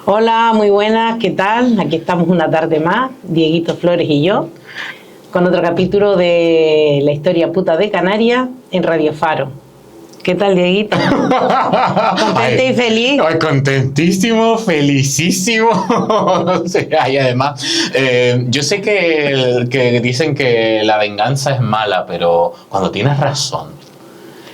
Hola, muy buenas, ¿qué tal? Aquí estamos una tarde más, Dieguito Flores y yo, con otro capítulo de la historia puta de Canarias en Radio Faro. ¿Qué tal, Dieguito? ¿Contento y feliz? Ay, contentísimo, felicísimo. O sea, y además, yo sé que dicen que la venganza es mala, pero cuando tienes razón.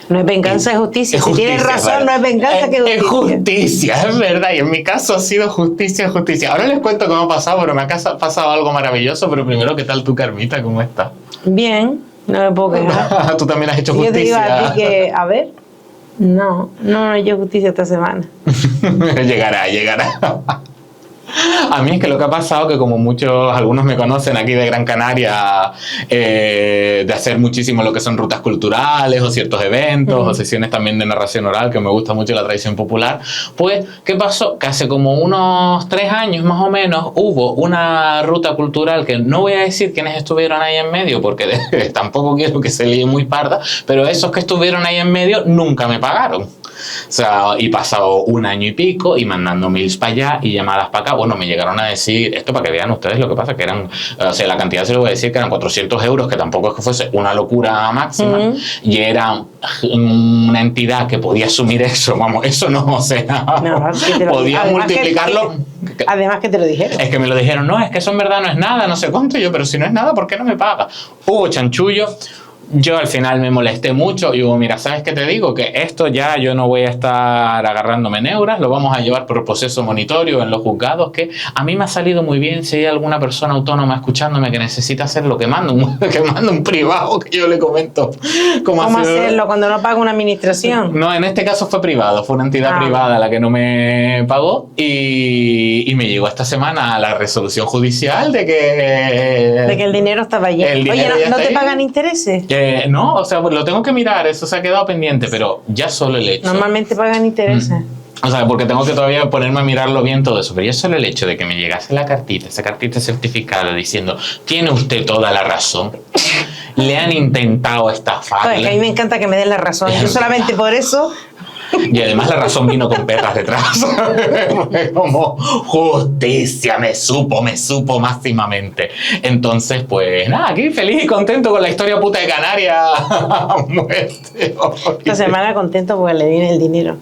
No es venganza, es justicia. Si tienes razón, no es venganza, que es justicia, es verdad. Y en mi caso ha sido justicia, justicia. Ahora les cuento cómo ha pasado, pero me ha pasado algo maravilloso. Pero primero, ¿qué tal tu Carmita? ¿Cómo estás? Bien, no me puedo quejar. Tú también has hecho Yo justicia. te digo a ti que, a ver, no he hecho justicia esta semana. Llegará. A mí es que lo que ha pasado, que como algunos me conocen aquí de Gran Canaria, de hacer muchísimo lo que son rutas culturales o ciertos eventos o sesiones también de narración oral, que me gusta mucho la tradición popular, pues, ¿qué pasó? Que hace como unos 3 años más o menos hubo una ruta cultural que no voy a decir quiénes estuvieron ahí en medio, porque tampoco quiero que se líe muy parda, pero esos que estuvieron ahí en medio nunca me pagaron. O sea, y pasado 1 año y pico y mandando mails para allá y llamadas para acá. Bueno, me llegaron a decir, esto para que vean ustedes lo que pasa, que eran, o sea, la cantidad se lo voy a decir, que eran 400 euros, que tampoco es que fuese una locura máxima, y era una entidad que podía asumir eso, vamos, eso no, o sea, podía multiplicarlo. Además que te lo dijeron. Es que me lo dijeron, no, es que eso en verdad no es nada, no sé cuánto. Yo, pero si no es nada, ¿por qué no me paga? Hubo chanchullo. Yo al final me molesté mucho y digo, mira, ¿sabes qué te digo? Que esto ya yo no voy a estar agarrándome neuras, lo vamos a llevar por proceso monitorio en los juzgados, que a mí me ha salido muy bien. Si hay alguna persona autónoma escuchándome que necesita hacer lo que manda un privado, que yo le comento cómo hacerlo cuando no paga una administración. No, en este caso fue privado, fue una entidad privada la que no me pagó, y me llegó esta semana la resolución judicial de que el dinero estaba allí. Oye, ¿no te pagan intereses? No, o sea, lo tengo que mirar, eso se ha quedado pendiente, pero ya solo el hecho. Normalmente pagan intereses. O sea, porque tengo que todavía ponerme a mirarlo bien todo eso, pero ya solo el hecho de que me llegase esa cartita certificada diciendo, tiene usted toda la razón, le han intentado estafar. Oye, que a mí me encanta que me den la razón, yo solamente por eso. Y además la razón vino con perras detrás. Fue como justicia, me supo máximamente. Entonces, pues nada, aquí feliz y contento con la historia puta de Canarias. Muerte. Esta semana contento porque le viene el dinero.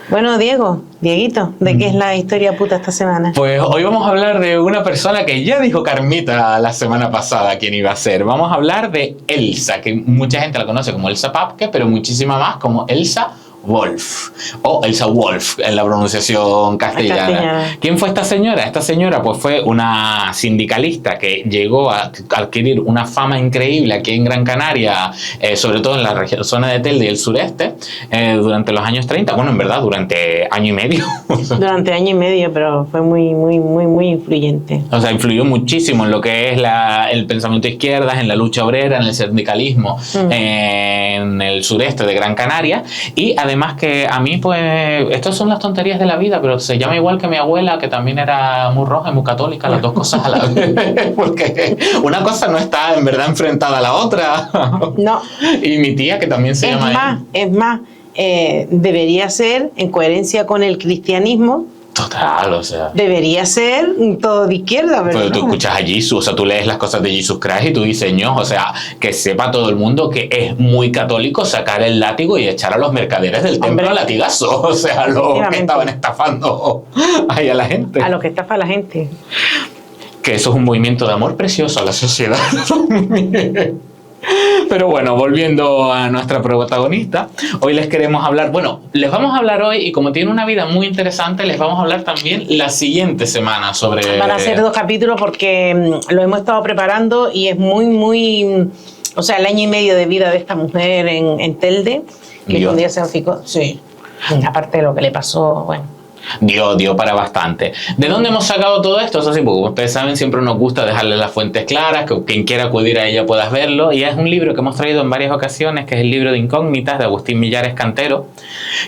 Bueno, Dieguito, ¿de qué es la historia puta esta semana? Pues hoy vamos a hablar de una persona que ya dijo Carmita la semana pasada quién iba a ser. Vamos a hablar de Elsa, que mucha gente la conoce como Elsa Papke, pero muchísima más como Elsa Wolf, o Elsa Wolf en la pronunciación castellana. ¿Quién fue esta señora? Esta señora pues fue una sindicalista que llegó a adquirir una fama increíble aquí en Gran Canaria, sobre todo en la zona de Telde y el sureste, durante los años 30, bueno, en verdad, durante año y medio. Durante año y medio, pero fue muy influyente. O sea, influyó muchísimo en lo que es el pensamiento de izquierdas, en la lucha obrera, en el sindicalismo, en el sureste de Gran Canaria, y además que a mí, pues, estas son las tonterías de la vida, pero se llama igual que mi abuela, que también era muy roja y muy católica, las dos cosas a la vez, porque una cosa no está en verdad enfrentada a la otra. No. Y mi tía, que también se llama... Es más, debería ser, en coherencia con el cristianismo, total, o sea... debería ser todo de izquierda, ¿verdad? Pero tú escuchas a Jesus, o sea, tú lees las cosas de Jesus Christ y tú dices, no, o sea, que sepa todo el mundo que es muy católico sacar el látigo y echar a los mercaderes del templo a latigazo, o sea, los que estaban estafando ahí a la gente. A los que estafa a la gente. Que eso es un movimiento de amor precioso a la sociedad. Pero bueno, volviendo a nuestra protagonista, hoy les queremos hablar, les vamos a hablar hoy, y como tiene una vida muy interesante, les vamos a hablar también la siguiente semana sobre... Van a ser 2 capítulos porque lo hemos estado preparando y es muy... O sea, el año y medio de vida de esta mujer en Telde, que un día se ficó, sí, aparte de lo que le pasó, bueno... Dio para bastante. ¿De dónde hemos sacado todo esto? Eso sí, porque como ustedes saben, siempre nos gusta dejarles las fuentes claras, que quien quiera acudir a ella pueda verlo, y es un libro que hemos traído en varias ocasiones, que es el libro de Incógnitas de Agustín Millares Cantero,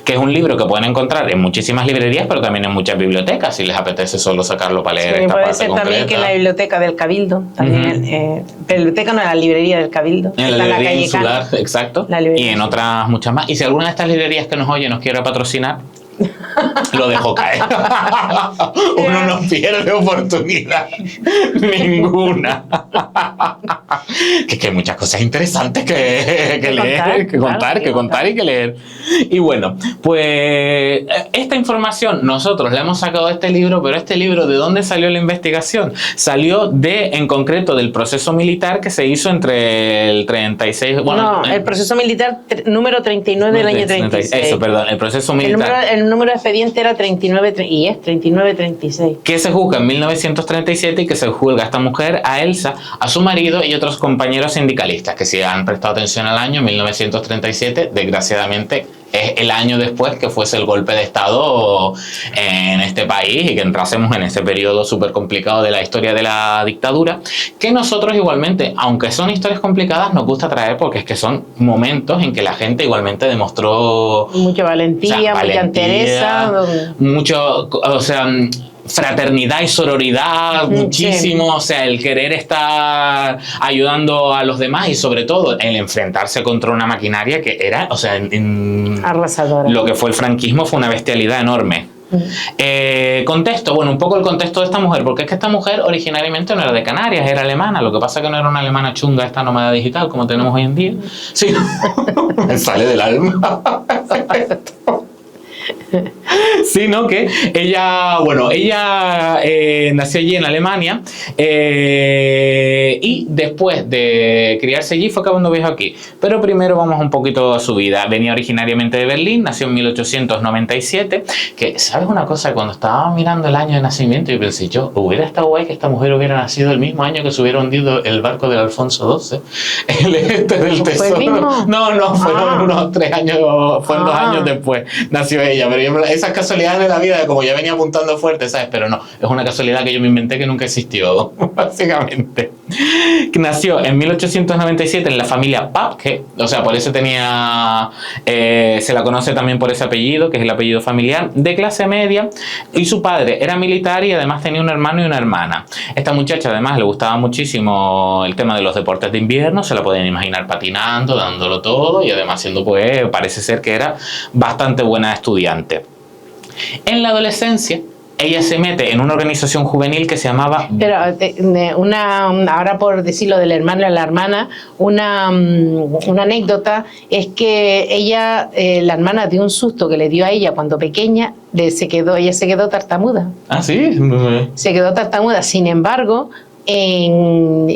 que es un libro que pueden encontrar en muchísimas librerías, pero también en muchas bibliotecas, si les apetece solo sacarlo para leer esta puede parte ser concreta. También que en la biblioteca del Cabildo, también, biblioteca no, la librería del Cabildo, en la librería insular, exacto, y en otras muchas más. Y si alguna de estas librerías que nos oye nos quiere patrocinar, lo dejo caer. pierde oportunidad ninguna. que hay muchas cosas interesantes que leer, que contar y que leer. Y bueno, pues esta información nosotros la hemos sacado de este libro, pero este libro, ¿de dónde salió la investigación? Salió en concreto del proceso militar que se hizo entre el 36... Bueno, el proceso militar número 39 del año 36. Eso, perdón, el proceso militar. El número de expediente era 39 y es 3936. Que se juzga en 1937 y que se juzga a esta mujer, a Elsa, a su marido y otros compañeros sindicalistas, que si han prestado atención al año 1937, desgraciadamente es el año después que fuese el golpe de Estado en este país y que entrásemos en ese periodo súper complicado de la historia de la dictadura, que nosotros igualmente, aunque son historias complicadas, nos gusta traer porque es que son momentos en que la gente igualmente demostró mucha valentía, mucha entereza, mucho, o sea, fraternidad y sororidad, muchísimo, sí. O sea, el querer estar ayudando a los demás y sobre todo el enfrentarse contra una maquinaria que era, o sea, arrasadora. Lo que fue el franquismo fue una bestialidad enorme. Contexto, bueno, un poco el contexto de esta mujer, porque es que esta mujer originariamente no era de Canarias, era alemana, lo que pasa es que no era una alemana chunga, esta nómada digital como tenemos hoy en día, sí, me sale del alma. Sino que ella nació allí en Alemania y después de criarse allí fue acabando viaje aquí. Pero primero vamos un poquito a su vida. Venía originariamente de Berlín, nació en 1897, que, ¿sabes una cosa? Cuando estaba mirando el año de nacimiento yo pensé, hubiera estado guay que esta mujer hubiera nacido el mismo año que se hubiera hundido el barco del Alfonso XII, el del tesoro. No, fueron unos 3 años, fueron 2 años después, nació ella, pero esas casualidades de la vida, como ya venía apuntando fuerte, ¿sabes? Pero no, es una casualidad que yo me inventé que nunca existió, básicamente. Nació en 1897 en la familia Papke, o sea, por eso tenía, se la conoce también por ese apellido, que es el apellido familiar, de clase media, y su padre era militar y además tenía un hermano y una hermana. Esta muchacha además le gustaba muchísimo el tema de los deportes de invierno, se la podían imaginar patinando, dándolo todo, y además siendo, pues, parece ser que era bastante buena estudiante. En la adolescencia, ella se mete en una organización juvenil que se llamaba... Pero ahora por decirlo del hermano a la hermana, una anécdota es que ella, la hermana, de un susto que le dio a ella cuando pequeña, ella se quedó tartamuda. ¿Ah, sí? Se quedó tartamuda, sin embargo...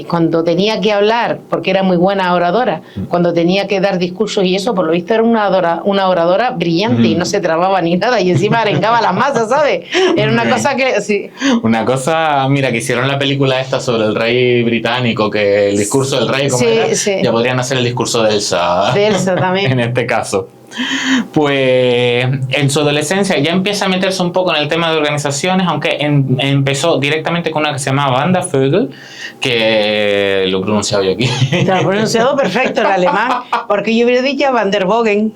cuando tenía que hablar, porque era muy buena oradora, cuando tenía que dar discursos y eso, por lo visto era una oradora brillante y no se trababa ni nada y encima arengaba las masas, ¿sabes? Era una cosa que... Sí. Una cosa, mira, que hicieron la película esta sobre el rey británico, que el discurso del rey, ¿cómo era? Sí. Ya podrían hacer el discurso de Elsa. De Elsa también. En este caso. Pues en su adolescencia ya empieza a meterse un poco en el tema de organizaciones, aunque empezó directamente con una que se llamaba Wandervögel, que lo he pronunciado yo aquí. Te lo he pronunciado perfecto en alemán, porque yo hubiera dicho Wanderbogen.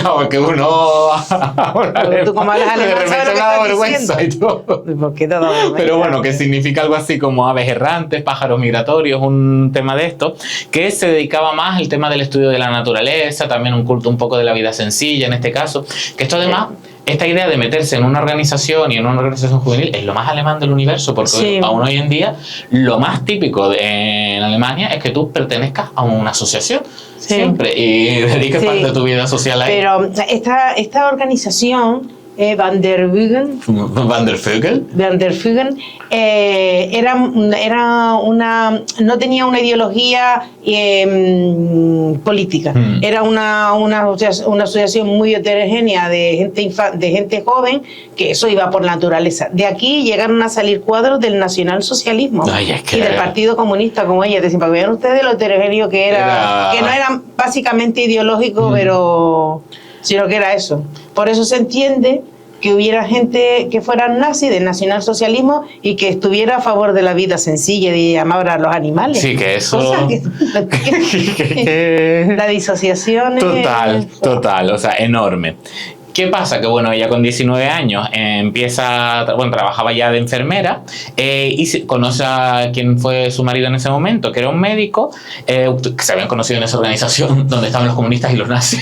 No, que uno... Tú como hablas alemán, de repente me da vergüenza y todo. ¿Por qué te da vergüenza? Pero bueno, que significa algo así como aves errantes, pájaros migratorios, un tema de esto, que se dedicaba más al tema del estudio de la naturaleza, también un culto un poco de la vida sencilla en este caso, que esto además... Esta idea de meterse en una organización y en una organización juvenil es lo más alemán del universo, porque aún hoy en día lo más típico en Alemania es que tú pertenezcas a una asociación siempre y dediques parte de tu vida social ahí. Pero esta organización, Wandervögel, no tenía una ideología política, era una asociación muy heterogénea de gente joven, que eso iba por naturaleza. De aquí llegaron a salir cuadros del nacionalsocialismo y del Partido Comunista, como ella decía, para que vean ustedes lo heterogéneo que era, que no era básicamente ideológico, pero sino que era eso. Por eso se entiende que hubiera gente que fuera nazi del nacionalsocialismo y que estuviera a favor de la vida sencilla y de amar a los animales. Sí, que eso... la disociación es... Total, o sea, enorme. ¿Qué pasa? Que bueno, ella con 19 años trabajaba ya de enfermera y conoce a quien fue su marido en ese momento, que era un médico, que se habían conocido en esa organización donde estaban los comunistas y los nazis.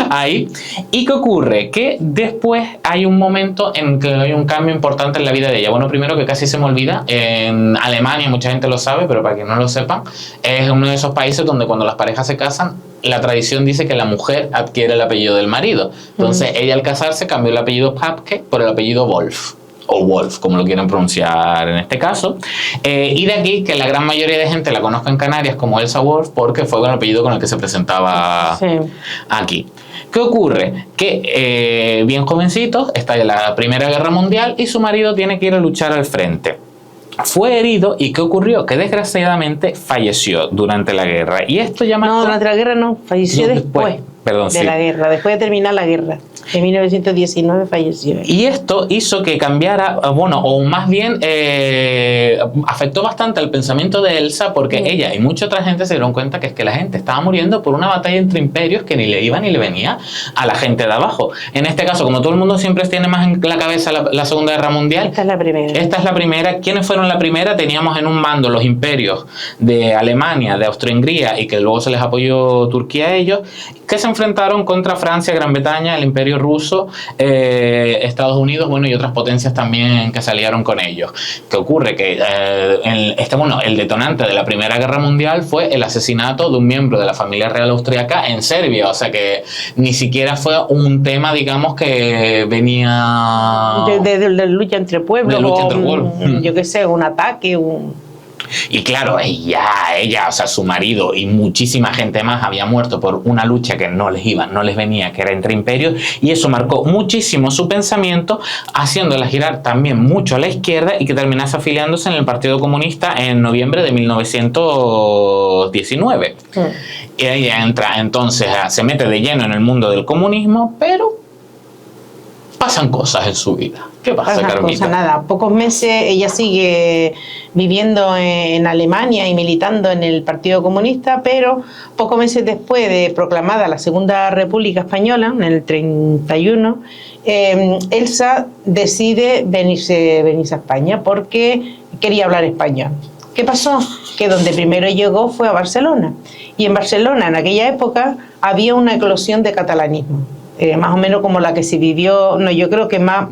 ahí. ¿Y qué ocurre? Que después hay un momento en que hay un cambio importante en la vida de ella. Bueno, primero que casi se me olvida, en Alemania, mucha gente lo sabe, pero para que no lo sepan, es uno de esos países donde cuando las parejas se casan, la tradición dice que la mujer adquiere el apellido del marido. Entonces, ella al casarse cambió el apellido Papke por el apellido Wolf. O Wolf, como lo quieren pronunciar en este caso. Y de aquí que la gran mayoría de gente la conozca en Canarias como Elsa Wolf, porque fue el apellido con el que se presentaba aquí. ¿Qué ocurre? Que bien jovencitos, estalla la Primera Guerra Mundial y su marido tiene que ir a luchar al frente. Fue herido y ¿qué ocurrió? Que desgraciadamente falleció durante la guerra. Y esto ya No, durante la guerra no, falleció después de la guerra, después de terminar la guerra. En 1919 falleció. Y esto hizo que cambiara, bueno, o más bien afectó bastante el pensamiento de Elsa, porque ella y mucha otra gente se dieron cuenta que es que la gente estaba muriendo por una batalla entre imperios que ni le iba ni le venía a la gente de abajo. En este caso, como todo el mundo siempre tiene más en la cabeza la Segunda Guerra Mundial. Esta es la primera. Esta es la primera. ¿Quiénes fueron la primera? Teníamos en un mando los imperios de Alemania, de Austria-Hungría, y que luego se les apoyó Turquía a ellos, que se enfrentaron contra Francia, Gran Bretaña, el Imperio Ruso, Estados Unidos, bueno, y otras potencias también que se aliaron con ellos. ¿Qué ocurre? Que el detonante de la Primera Guerra Mundial fue el asesinato de un miembro de la familia real austriaca en Serbia, o sea que ni siquiera fue un tema, digamos, que venía... De lucha entre pueblos, de lucha entre pueblos. Yo qué sé, un ataque, Y claro, ella, o sea, su marido y muchísima gente más había muerto por una lucha que no les venía, que era entre imperios, y eso marcó muchísimo su pensamiento, haciéndola girar también mucho a la izquierda y que terminase afiliándose en el Partido Comunista en noviembre de 1919. Y ella entra, entonces, se mete de lleno en el mundo del comunismo, pero pasan cosas en su vida. ¿Qué pasa, Carmita? Nada, pocos meses ella sigue viviendo en Alemania y militando en el Partido Comunista, pero pocos meses después de proclamada la Segunda República Española, en el 31, Elsa decide venirse a España porque quería hablar español. ¿Qué pasó? Que donde primero llegó fue a Barcelona. Y en Barcelona, en aquella época, había una eclosión de catalanismo. Más o menos como la que se vivió, no, yo creo que más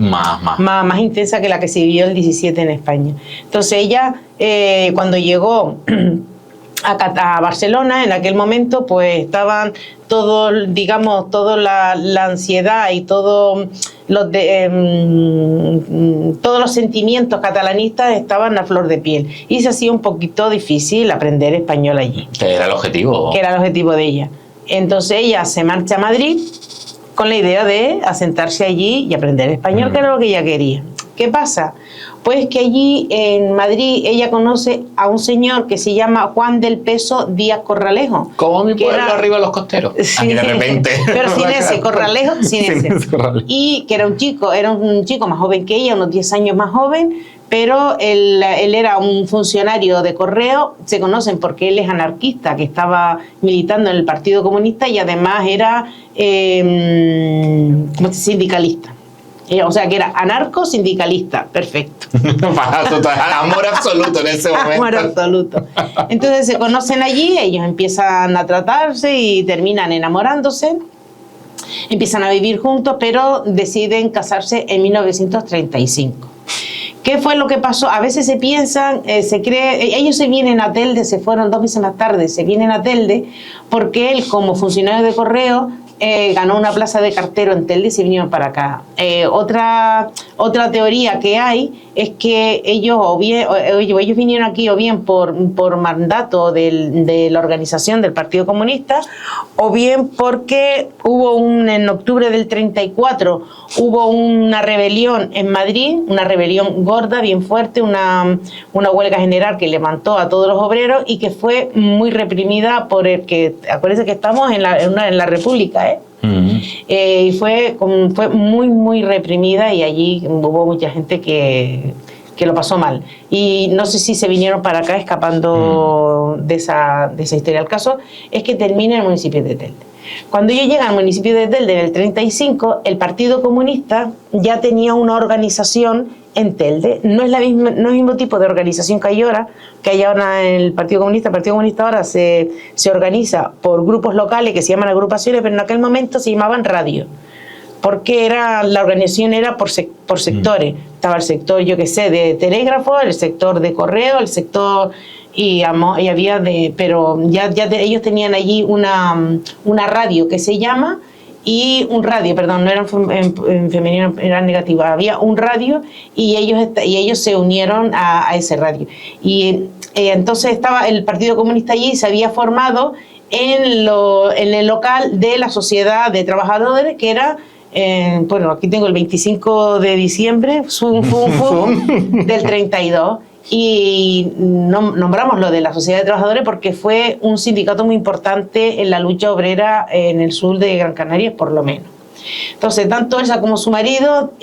intensa que la que se vivió el 17 en España. Entonces ella, cuando llegó a Barcelona, en aquel momento, pues estaban toda la ansiedad y todos los sentimientos catalanistas estaban a flor de piel. Y se hacía un poquito difícil aprender español allí. Que era el objetivo. Que era el objetivo de ella. Entonces ella se marcha a Madrid con la idea de asentarse allí y aprender español, que era lo que ella quería. ¿Qué pasa? Pues que allí en Madrid ella conoce a un señor que se llama Juan del Peso Díaz Corralejo. Como mi pueblo arriba de los costeros. Sí, aquí de repente. Pero sin ese, Corralejo, sin ese. Y que era un chico más joven que ella, unos 10 años más joven, pero él era un funcionario de correo, se conocen porque él es anarquista, que estaba militando en el Partido Comunista y además era sindicalista. O sea, que era anarco-sindicalista, perfecto. Amor absoluto en ese momento. Amor absoluto. Entonces se conocen allí, ellos empiezan a tratarse y terminan enamorándose, empiezan a vivir juntos, pero deciden casarse en 1935. ¿Qué fue lo que pasó? A veces se piensan, se cree, ellos se vienen a Telde, se fueron 2 meses más tarde, se vienen a Telde porque él, como funcionario de correo, ganó una plaza de cartero en Telde y se vinieron para acá. Otra teoría que hay es que ellos vinieron aquí o bien por mandato de la organización del Partido Comunista, o bien porque en octubre del 34 hubo una rebelión en Madrid, una rebelión gorda, bien fuerte, una huelga general que levantó a todos los obreros y que fue muy reprimida por el que, acuérdense que estamos en la República, y fue muy, muy reprimida y allí hubo mucha gente que lo pasó mal. Y no sé si se vinieron para acá escapando de esa historia. El caso es que termina en el municipio de Telde. Cuando ellos llegan al municipio de Telde en el 35, el Partido Comunista ya tenía una organización en Telde. No es el mismo tipo de organización que hay ahora en el Partido Comunista. El Partido Comunista ahora se organiza por grupos locales que se llaman agrupaciones, pero en aquel momento se llamaban radios, porque la organización era por sectores. Estaba el sector, yo qué sé, de telégrafo, el sector de correo, el sector... Y había pero ellos tenían allí una radio que se llama, y un radio, perdón, no eran en femenino, eran negativas, había un radio y ellos se unieron a ese radio. Y entonces estaba el Partido Comunista allí, se había formado en el local de la Sociedad de Trabajadores, que era... bueno, aquí tengo el 25 de diciembre del 32, y nombramos lo de la Sociedad de Trabajadores porque fue un sindicato muy importante en la lucha obrera en el sur de Gran Canaria, por lo menos. Entonces, tanto ella como su marido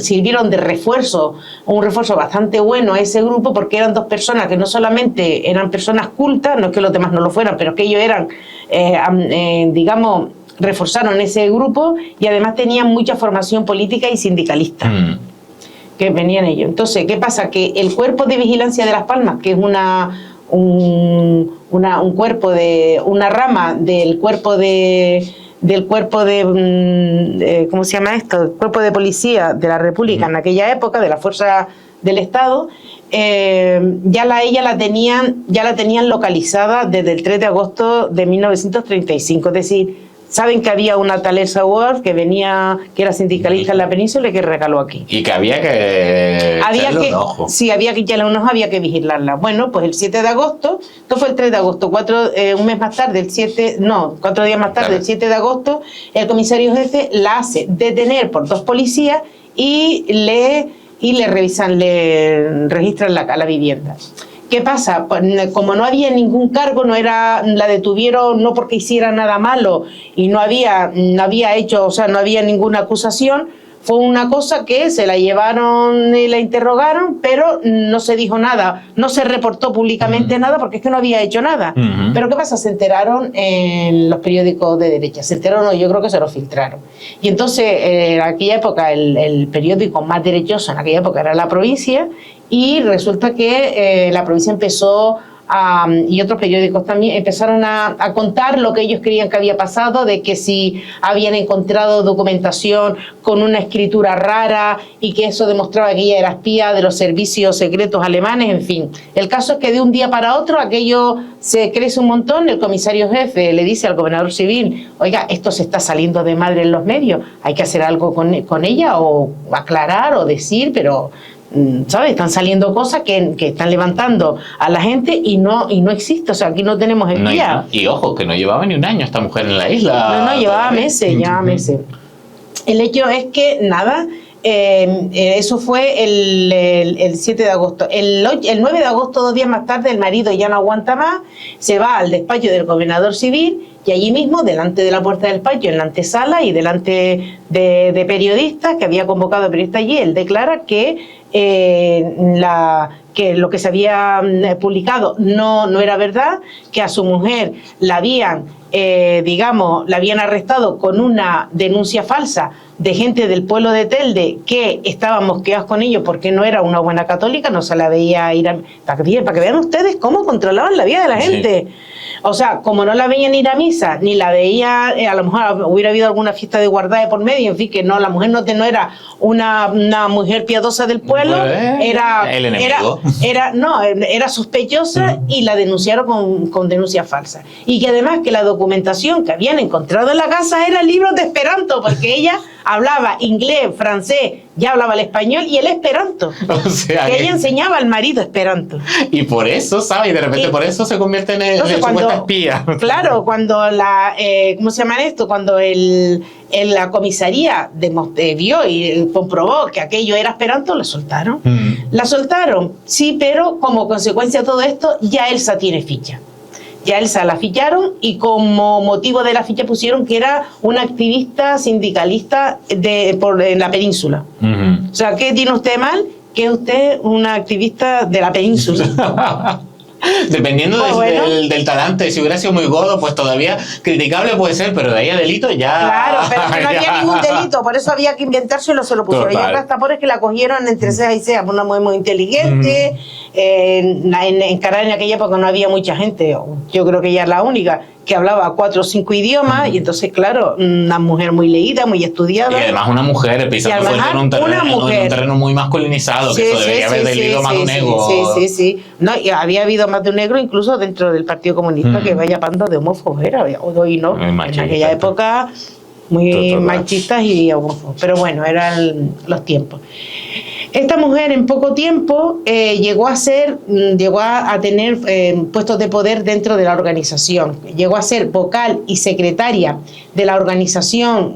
sirvieron de refuerzo, un refuerzo bastante bueno a ese grupo, porque eran dos personas que no solamente eran personas cultas, no es que los demás no lo fueran, pero que ellos eran, digamos, reforzaron ese grupo, y además tenían mucha formación política y sindicalista. Que venían ellos. Entonces, ¿qué pasa? Que el Cuerpo de Vigilancia de Las Palmas, que es una rama del cuerpo de ¿cómo se llama esto? El Cuerpo de Policía de la República en aquella época, de la Fuerza del Estado, ya la tenían localizada desde el 3 de agosto de 1935, es decir, saben que había una tal Elsa Ward que era sindicalista en la península y que recaló aquí. Y que había que echarle un ojo. Sí, había que echarle un ojo, había que vigilarla. Bueno, pues el 7 de agosto, esto fue el 3 de agosto, 4 días más tarde, el 7 de agosto, el comisario jefe la hace detener por dos policías y le registran la vivienda. ¿Qué pasa? Como no había ningún cargo, la detuvieron no porque hiciera nada malo y no había hecho, o sea, no había ninguna acusación. Fue una cosa que se la llevaron y la interrogaron, pero no se dijo nada, no se reportó públicamente nada, porque es que no había hecho nada. Pero ¿qué pasa? Se enteraron en los periódicos de derecha, yo creo que se lo filtraron. Y entonces, en aquella época, el periódico más derechoso en aquella época era La Provincia, y resulta que la Provincia empezó y otros periódicos también empezaron a contar lo que ellos creían que había pasado, de que si habían encontrado documentación con una escritura rara y que eso demostraba que ella era espía de los servicios secretos alemanes, en fin. El caso es que de un día para otro aquello se crece un montón. El comisario jefe le dice al gobernador civil: oiga, esto se está saliendo de madre en los medios, hay que hacer algo con ella, o aclarar o decir, pero... ¿sabes? Están saliendo cosas que están levantando a la gente y no existe, o sea, aquí no tenemos espía. Y ojo, que no llevaba ni un año esta mujer en la isla. No, llevaba meses. El hecho es que, nada, eso fue el 7 de agosto. El 9 de agosto, 2 días más tarde, el marido ya no aguanta más, se va al despacho del gobernador civil, y allí mismo, delante de la puerta del despacho, en la antesala y delante de periodistas, que había convocado a periodistas allí, él declara que lo que se había publicado no era verdad, que a su mujer la habían arrestado con una denuncia falsa de gente del pueblo de Telde que estaban mosqueados con ellos porque no era una buena católica, no se la veía ir para que vean ustedes cómo controlaban la vida de la gente. Sí. O sea, como no la veían ir a misa, ni la veía, a lo mejor hubiera habido alguna fiesta de guarda de por medio, en fin, que no, la mujer no era una mujer piadosa del pueblo, era sospechosa, y la denunciaron con denuncia falsa. Y que además que la documentación que habían encontrado en la casa era libros de Esperanto, porque ella hablaba inglés, francés, ya hablaba el español y el esperanto. O sea, que ella enseñaba al marido esperanto. Y por eso, ¿sabes? Y de repente por eso se convierte en supuesta espía. Claro, cuando ¿cómo se llama esto? Cuando la comisaría vio y comprobó que aquello era esperanto, la soltaron. La soltaron, sí, pero como consecuencia de todo esto, ya Elsa tiene ficha. Ya Elsa la ficharon, y como motivo de la ficha pusieron que era una activista sindicalista en la península. O sea, ¿qué tiene usted mal? Que usted una activista de la península. Dependiendo del talante, si hubiera sido muy godo, pues todavía criticable puede ser, pero de ahí a delito ya... Claro, pero que no había ningún delito, por eso había que inventárselo, se lo pusieron. Total. Y otras tapores que la cogieron entre cejas y cejas, una mujer muy inteligente. En Canarias en aquella época no había mucha gente, yo creo que ella es la única que hablaba 4 o 5 idiomas, y entonces, claro, una mujer muy leída, muy estudiada. Y además una mujer pisando fuerte en un terreno muy masculinizado, que eso debería haber delido más de un ego. Sí. No, y había habido más de un negro incluso dentro del Partido Comunista, que vaya panda de homófobos era, hoy no, en aquella época muy machistas y homófobos, pero bueno, eran los tiempos. Esta mujer en poco tiempo llegó a tener puestos de poder dentro de la organización. Llegó a ser vocal y secretaria de la organización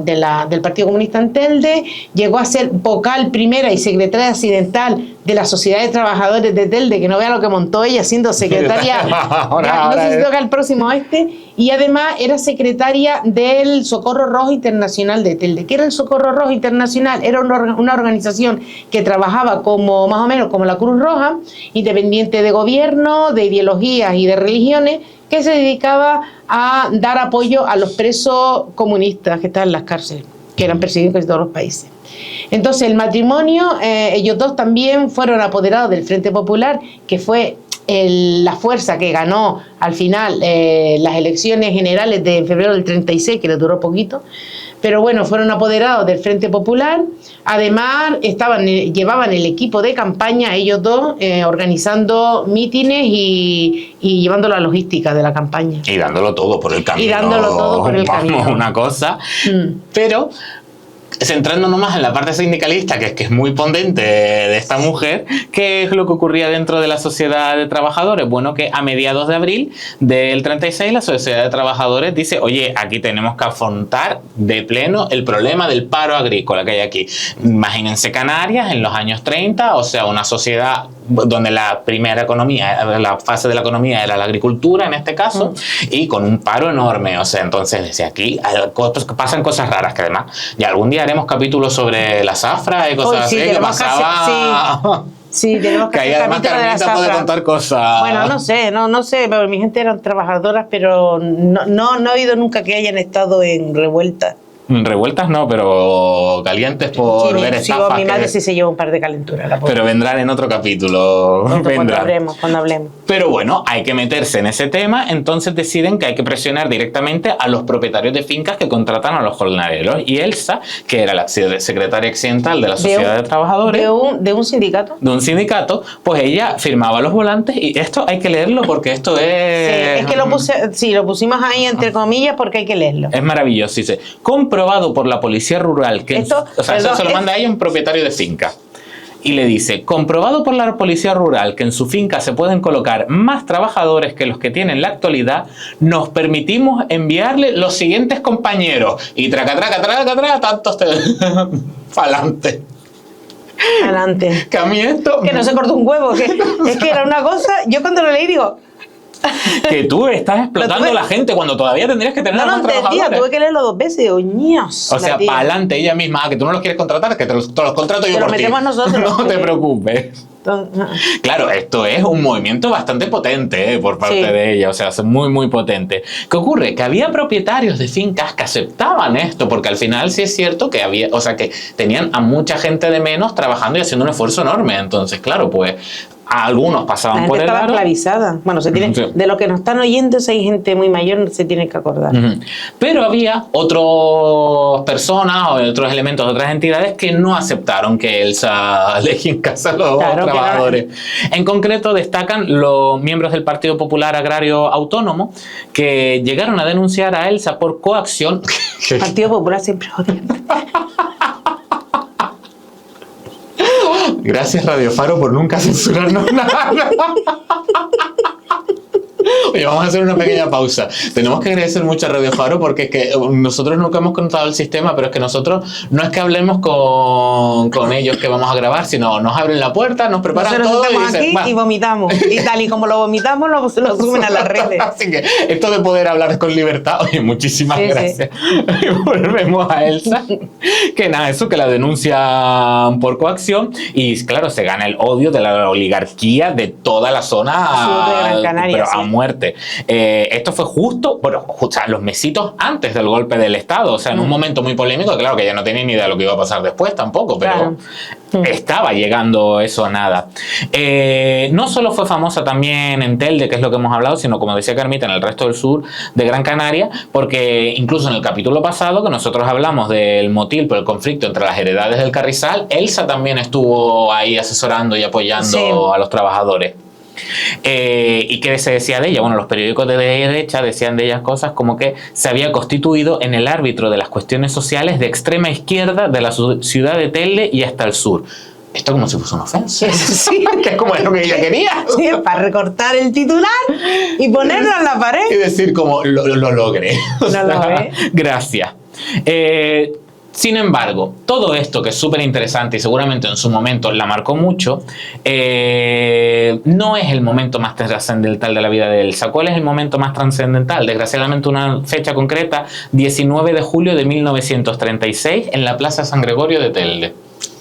del Partido Comunista en Telde. Llegó a ser vocal primera y secretaria accidental de la Sociedad de Trabajadores de Telde, que no vea lo que montó ella siendo secretaria. No sé si toca el próximo y además era secretaria del Socorro Rojo Internacional de Telde. ¿Qué era el Socorro Rojo Internacional? Era una organización que trabajaba más o menos como la Cruz Roja, independiente de gobierno, de ideologías y de religiones, que se dedicaba a dar apoyo a los presos comunistas que estaban en las cárceles, que eran perseguidos en casi todos los países. Entonces el matrimonio, ellos dos también fueron apoderados del Frente Popular, que fue la fuerza que ganó al final las elecciones generales de febrero del 36, que les duró poquito, pero bueno, fueron apoderados del Frente Popular. Además llevaban el equipo de campaña, ellos dos, organizando mítines y llevando la logística de la campaña. Y dándolo todo por el camino. Una cosa, pero... Centrándonos más en la parte sindicalista, que es muy potente de esta mujer, ¿qué es lo que ocurría dentro de la Sociedad de Trabajadores? Bueno, que a mediados de abril del 36 la Sociedad de Trabajadores dice, oye, aquí tenemos que afrontar de pleno el problema del paro agrícola que hay aquí. Imagínense Canarias en los años 30, o sea, una sociedad donde la primera economía, la fase de la economía era la agricultura en este caso, y con un paro enorme, o sea, entonces desde aquí pasan cosas raras, que además ya algún día haremos capítulos sobre la zafra y cosas así que pasaba. Sí, tenemos que hacer además Carmita puede contar cosas. Bueno, no sé, pero mi gente eran trabajadoras, pero no he oído nunca que hayan estado en revuelta. Revueltas no, pero calientes por ver estafas. Sí, mi madre sí se lleva un par de calenturas. Pero vendrán en otro capítulo. Cuando hablemos. Pero bueno, hay que meterse en ese tema, entonces deciden que hay que presionar directamente a los propietarios de fincas que contratan a los jornaleros. Y Elsa, que era la secretaria accidental de la Sociedad de Trabajadores... ¿De un sindicato? De un sindicato, pues ella firmaba los volantes, y esto hay que leerlo porque esto es... Sí, es que lo pusimos ahí entre comillas porque hay que leerlo. Es maravilloso, dice... Comprobado por la policía rural que eso se lo manda a ella un propietario de finca y le dice, comprobado por la policía rural que en su finca se pueden colocar más trabajadores que los que tiene en la actualidad, nos permitimos enviarle los siguientes compañeros y traca, tantos pa'lante. Adelante. Que a mí esto... Que no se cortó un huevo, es que era una cosa, yo cuando lo leí digo... Que tú estás explotando a la gente cuando todavía tendrías que tener más trabajadores. Tuve que leerlo 2 veces, oños. O sea, para adelante ella misma, que tú no los quieres contratar, que te los contrato yo por ti. Lo metemos nosotros. No te preocupes. Claro, esto es un movimiento bastante potente por parte de ella, o sea, es muy, muy potente. ¿Qué ocurre? Que había propietarios de fincas que aceptaban esto, porque al final sí es cierto que había, o sea, que tenían a mucha gente de menos trabajando y haciendo un esfuerzo enorme. Entonces, claro, pues algunos pasaban por el aro. Estaba esclavizada. Bueno, de lo que nos están oyendo, si hay gente muy mayor, se tiene que acordar. Pero había otras personas o otros elementos de otras entidades que no aceptaron que Elsa deje en casa a los trabajadores. En concreto, destacan los miembros del Partido Popular Agrario Autónomo que llegaron a denunciar a Elsa por coacción. El Partido Popular siempre odia. Gracias Radio Faro por nunca censurarnos nada. Oye, vamos a hacer una pequeña pausa. Tenemos que agradecer mucho a Radio Faro porque es que nosotros nunca hemos contado el sistema, pero es que nosotros no es que hablemos con ellos que vamos a grabar, sino nos abren la puerta, nos preparan todo y dicen, aquí y vomitamos. Y tal y como lo vomitamos, lo suben a las redes. Así que esto de poder hablar con libertad, oye, muchísimas gracias. Sí. Volvemos a Elsa. Que nada, eso, que la denuncian por coacción y claro, se gana el odio de la oligarquía de toda la zona de Gran Canaria, pero a muerte. Esto fue justo, bueno, los mesitos antes del golpe del Estado, o sea, en un momento muy polémico, claro que ya no tenía ni idea de lo que iba a pasar después tampoco, pero estaba llegando eso a nada. No solo fue famosa también en Telde, que es lo que hemos hablado, sino como decía Carmita, en el resto del sur de Gran Canaria, porque incluso en el capítulo pasado que nosotros hablamos del motil por el conflicto entre las heredades del Carrizal, Elsa también estuvo ahí asesorando y apoyando a los trabajadores. ¿Y qué se decía de ella? Bueno, los periódicos de derecha decían de ella cosas como que se había constituido en el árbitro de las cuestiones sociales de extrema izquierda de la ciudad de Telde y hasta el sur. Esto como si fuese una ofensa. Sí. Que es como lo que ella quería. Sí, para recortar el titular y ponerlo en la pared. Y decir como, lo logré. O sea, lo logré. Gracias. Sin embargo, todo esto que es súper interesante y seguramente en su momento la marcó mucho, no es el momento más trascendental de la vida de Elsa. ¿Cuál es el momento más trascendental? Desgraciadamente una fecha concreta, 19 de julio de 1936, en la Plaza San Gregorio de Telde.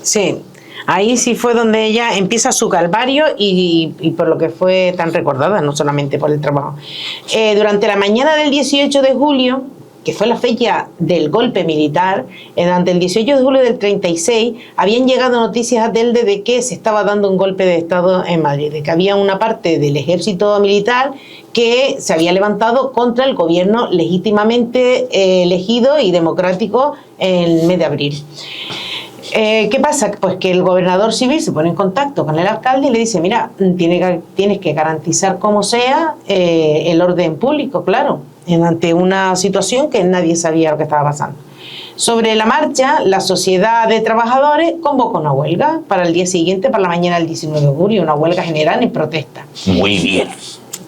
Sí. Ahí sí fue donde ella empieza su calvario y por lo que fue tan recordada, no solamente por el trabajo. Durante la mañana del 18 de julio, que fue la fecha del golpe militar, durante el 18 de julio del 36, habían llegado noticias a Telde de que se estaba dando un golpe de Estado en Madrid, de que había una parte del ejército militar que se había levantado contra el gobierno legítimamente elegido y democrático en el mes de abril. ¿Qué pasa? Pues que el gobernador civil se pone en contacto con el alcalde y le dice, mira, tienes que garantizar como sea el orden público, claro, ante una situación que nadie sabía lo que estaba pasando. Sobre la marcha, la Sociedad de Trabajadores convocó una huelga para el día siguiente, para la mañana del 19 de julio, una huelga general en protesta. Muy bien.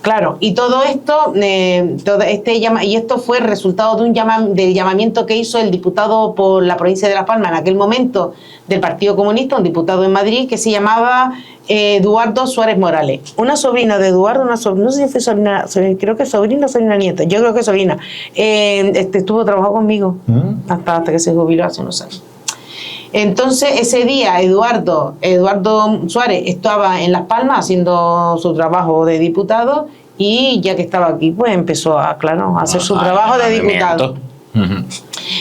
Claro, y todo esto, y esto fue el resultado del llamamiento que hizo el diputado por la provincia de Las Palmas en aquel momento del Partido Comunista, un diputado en Madrid que se llamaba Eduardo Suárez Morales. Una sobrina de Eduardo, no sé si fue sobrina, creo que sobrina o sobrina nieta, yo creo que sobrina, trabajó conmigo hasta que se jubiló hace unos años. Entonces, ese día Eduardo Suárez estaba en Las Palmas haciendo su trabajo de diputado y ya que estaba aquí, pues empezó a hacer su trabajo de diputado.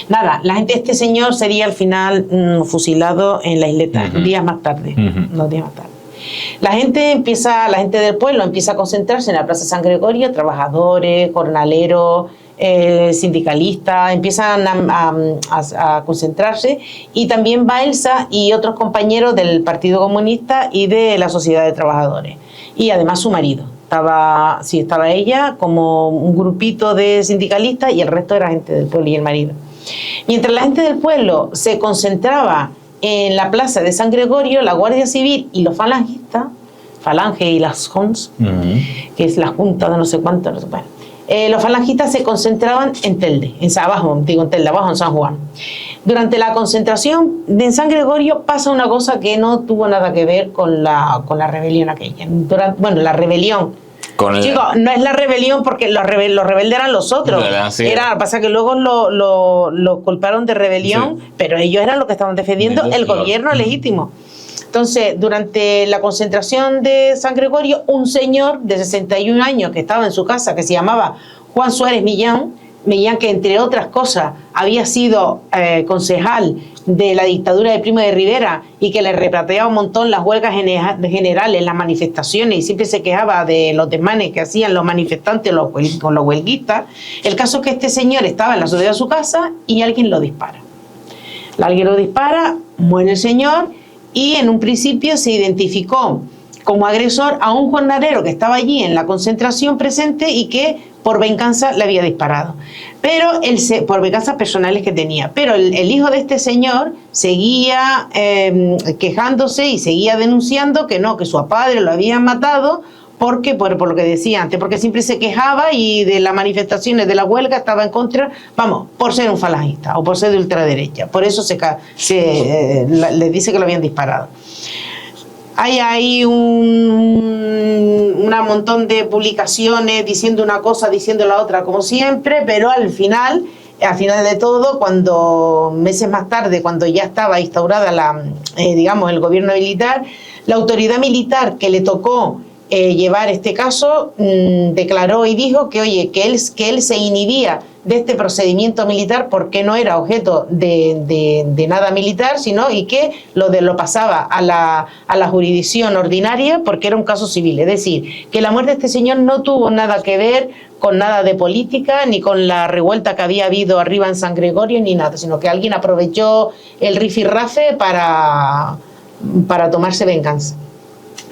Nada, la gente de este señor sería al final fusilado en la isleta, días más tarde, 2 días más tarde. La gente del pueblo empieza a concentrarse en la Plaza San Gregorio, trabajadores, jornaleros, sindicalistas, empiezan a concentrarse, y también va Elsa y otros compañeros del Partido Comunista y de la Sociedad de Trabajadores, y además su marido. Estaba ella como un grupito de sindicalistas y el resto era gente del pueblo y el marido. Mientras la gente del pueblo se concentraba en la plaza de San Gregorio, la Guardia Civil y los falangistas, Falange y las Jons, que es la Junta de no sé cuánto, bueno, los falangistas se concentraban en Telde, en Telde, abajo en San Juan. Durante la concentración en San Gregorio pasa una cosa que no tuvo nada que ver con la rebelión aquella. La rebelión. Chicos, no es la rebelión porque los rebeldes eran los otros. Pasa que luego lo culparon de rebelión, pero ellos eran los que estaban defendiendo el gobierno legítimo. Entonces, durante la concentración de San Gregorio, un señor de 61 años que estaba en su casa, que se llamaba Juan Suárez Millán, que entre otras cosas había sido concejal de la dictadura de Primo de Rivera y que le repateaba un montón las huelgas generales, las manifestaciones, y siempre se quejaba de los desmanes que hacían los manifestantes con los huelguistas. El caso es que este señor estaba en la azotea de su casa y alguien lo dispara. Muere el señor, y en un principio se identificó como agresor a un jornalero que estaba allí en la concentración presente y que por venganza le había disparado. Pero por venganzas personales que tenía. Pero el hijo de este señor seguía quejándose y seguía denunciando que su padre lo habían matado ¿Por qué? Por lo que decía antes, porque siempre se quejaba y de las manifestaciones de la huelga estaba en contra, vamos, por ser un falangista o por ser de ultraderecha. Por eso les dice que lo habían disparado. Hay ahí un montón de publicaciones diciendo una cosa, diciendo la otra, como siempre, pero al final de todo, cuando meses más tarde, cuando ya estaba instaurada el gobierno militar, la autoridad militar que le tocó llevar este caso declaró y dijo que, oye, que él se inhibía de este procedimiento militar porque no era objeto de nada militar, sino y que lo pasaba a la jurisdicción ordinaria porque era un caso civil. Es decir, que la muerte de este señor no tuvo nada que ver con nada de política, ni con la revuelta que había habido arriba en San Gregorio, ni nada, sino que alguien aprovechó el rifirrafe para tomarse venganza.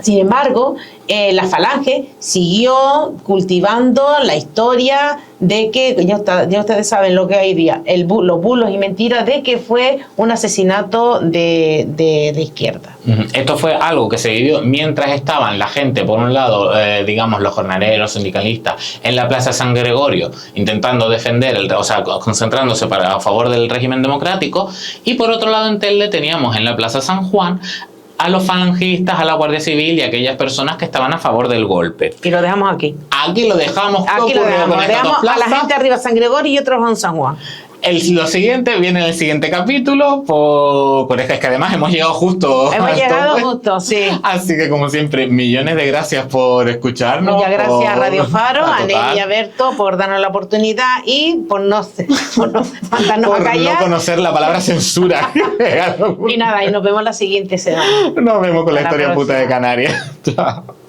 Sin embargo, la Falange siguió cultivando la historia de que, ya ustedes saben lo que hay día, los bulos y mentiras de que fue un asesinato de izquierda. Esto fue algo que se vivió mientras estaban la gente, por un lado, digamos, los jornaleros, sindicalistas, en la Plaza San Gregorio, intentando defender, concentrándose a favor del régimen democrático, y por otro lado en Telde teníamos en la Plaza San Juan a los falangistas, a la Guardia Civil y a aquellas personas que estaban a favor del golpe. Y lo dejamos aquí. Aquí lo dejamos. Aquí lo dejamos. Dejamos a la gente arriba San Gregorio y otros en San Juan. Lo siguiente viene en el siguiente capítulo, es que además hemos llegado justo. Sí. Así que, como siempre, millones de gracias por escucharnos. Muchas gracias a Radio Faro, a Nelly y a Berto por darnos la oportunidad y por no mandarnos a callar. No conocer la palabra censura. Y nada, y nos vemos la siguiente semana. Nos vemos con la historia puta de Canarias. Chao.